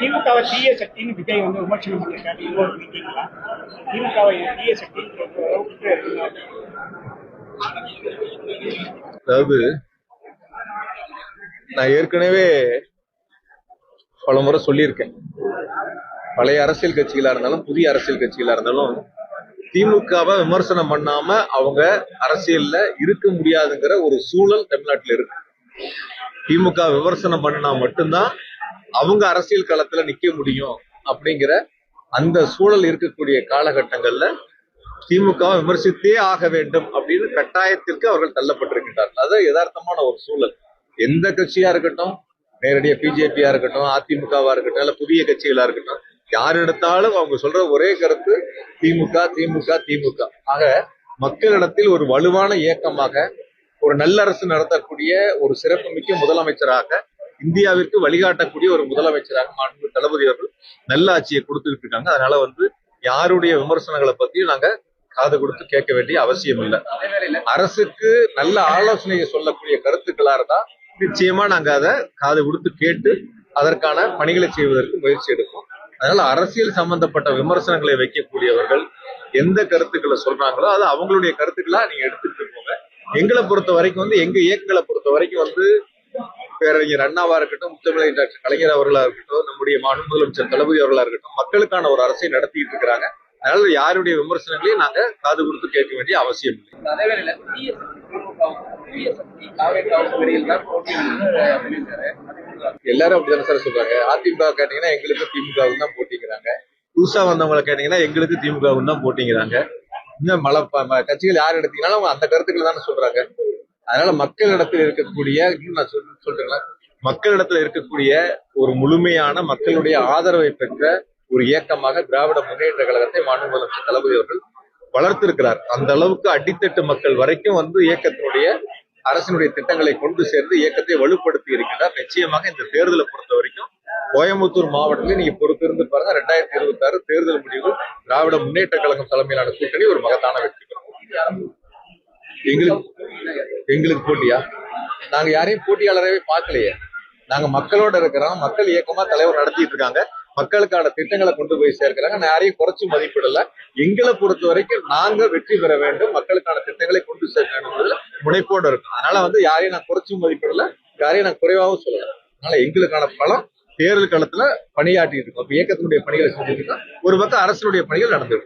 திமுகவை தீய சக்தின்னு விஜய் வந்து விமர்சனம் பண்ணியிருக்காரு. இன்னொரு மீட்டிங்ல திமுகவை தீய சக்தின்ற அளவுக்கு அதாவது நான் ஏற்கனவே பல முறை சொல்லியிருக்கேன். பழைய அரசியல் கட்சிகளா இருந்தாலும் புதிய அரசியல் கட்சிகளா இருந்தாலும் திமுகவை விமர்சனம் பண்ணாம அவங்க அரசியல்ல இருக்க முடியாதுங்கிற ஒரு சூழல் தமிழ்நாட்டில் இருக்கு. திமுக விமர்சனம் பண்ணா மட்டும்தான் அவங்க அரசியல் களத்துல நிக்க முடியும் அப்படிங்கிற அந்த சூழல் இருக்கக்கூடிய காலகட்டங்கள்ல திமுக விமர்சித்தே ஆக வேண்டும் அப்படின்னு கட்டாயத்திற்கு அவர்கள் தள்ளப்பட்டிருக்கின்றார்கள். அது யதார்த்தமான ஒரு சூழல். எந்த கட்சியா இருக்கட்டும், நேரடியா பிஜேபியா இருக்கட்டும், அதிமுகவா இருக்கட்டும், இல்ல புதிய கட்சிகளா இருக்கட்டும், யார் எடுத்தாலும் அவங்க சொல்ற ஒரே கருத்து திமுக திமுக திமுக. ஆக மக்களிடத்தில் ஒரு வலுவான இயக்கமாக, ஒரு நல்லரசு நடத்தக்கூடிய ஒரு சிறப்புமிக்க முதலமைச்சராக, இந்தியாவிற்கு வழிகாட்டக்கூடிய ஒரு முதலமைச்சராக மாண்பு தளபதி அவர்கள் நல்ல ஆட்சியை கொடுத்துக்கிட்டு இருக்காங்க. அதனால யாருடைய விமர்சனங்களை பத்தியும் நாங்க காது கொடுத்து கேட்க வேண்டிய அவசியம் இல்லை. அரசுக்கு நல்ல ஆலோசனையை சொல்லக்கூடிய கருத்துக்களா இருந்தா நிச்சயமா நாங்க அதை காது கொடுத்து கேட்டு அதற்கான பணிகளை செய்வதற்கு முயற்சி எடுப்போம். அதனால அரசியல் சம்பந்தப்பட்ட விமர்சனங்களை வைக்கக்கூடியவர்கள் எந்த கருத்துக்களை சொல்றாங்களோ அது அவங்களுடைய கருத்துக்களா நீங்க எடுத்துட்டு போங்க. எங்களை பொறுத்த வரைக்கும் எங்க இயக்கங்களை பொறுத்த வரைக்கும் பேரறிஞர் அண்ணாவா இருக்கட்டும், முத்தமிழ் டாக்டர் கலைஞர் அவர்களா இருக்கட்டும், நம்முடைய மாநில முதலமைச்சர் தளபதி அவர்களா இருக்கட்டும், மக்களுக்கான ஒரு அரசை நடத்திட்டு இருக்கிறாங்க. அதனால யாருடைய விமர்சனங்களையும் நாங்க காது கொடுத்து கேட்க வேண்டிய அவசியம் இல்லை. அதே வேளையில எல்லாரும் அப்படித்தானே சார் சொல்றாங்க. அதிமுக கேட்டீங்கன்னா எங்களுக்கு திமுகவும் தான் போட்டிங்கிறாங்க. புதுசா வந்தவங்களை கேட்டீங்கன்னா எங்களுக்கு திமுகவும் தான் போட்டிங்கிறாங்க. இன்னும் கட்சிகள் யார் எடுத்தீங்கன்னாலும் அவங்க அந்த கருத்துக்களை தானே சொல்றாங்க. அதனால மக்களிடத்தில் இருக்கக்கூடிய நான் சொல்றேங்களா, மக்களிடத்துல இருக்கக்கூடிய ஒரு முழுமையான மக்களுடைய ஆதரவை பெற்ற ஒரு இயக்கமாக திராவிட முன்னேற்ற கழகத்தை மாநில முதலமைச்சர் தளபதி அவர்கள் வளர்த்திருக்கிறார். அந்த அளவுக்கு அடித்தட்டு மக்கள் வரைக்கும் இயக்கத்தினுடைய அரசினுடைய திட்டங்களை கொண்டு சேர்ந்து இயக்கத்தை வலுப்படுத்தி இருக்கிறார். நிச்சயமாக இந்த தேர்தலை பொறுத்த வரைக்கும் கோயம்புத்தூர் மாவட்டத்தில் நீங்க பொறுத்திருந்து பாருங்க, 2026 தேர்தல் முடிவுகள் திராவிட முன்னேற்ற கழகம் தலைமையிலான கூட்டணி ஒரு மகத்தான வெற்றி பெறும். எங்களுக்கு போட்டியா? நாங்க யாரையும் போட்டியாளரவே பார்க்கலையே. நாங்க மக்களோட இருக்கிறோம். மக்கள் இயக்கமா தலைவர் நடத்திட்டு இருக்காங்க. மக்களுக்கான திட்டங்களை கொண்டு போய் சேர்க்கிறாங்க. நான் யாரையும் குறைச்சு மதிப்பிடல. எங்களை பொறுத்த வரைக்கும் நாங்க வெற்றி பெற வேண்டும், மக்களுக்கான திட்டங்களை கொண்டு சேர்க்க வேண்டும் முனைப்போடு இருக்கும். அதனால யாரையும் நான் குறைச்சும் மதிப்பிடல, யாரையும் நான் குறைவாகவும் சொல்லல. அதனால எங்களுக்கான பலம் தேர்தல் களத்துல பணியாற்றிட்டு இருக்கோம். இயக்கத்தினுடைய பணிகளை செஞ்சுட்டு இருக்கோம். ஒரு பக்கம் அரசினுடைய பணிகள் நடந்துருக்கு.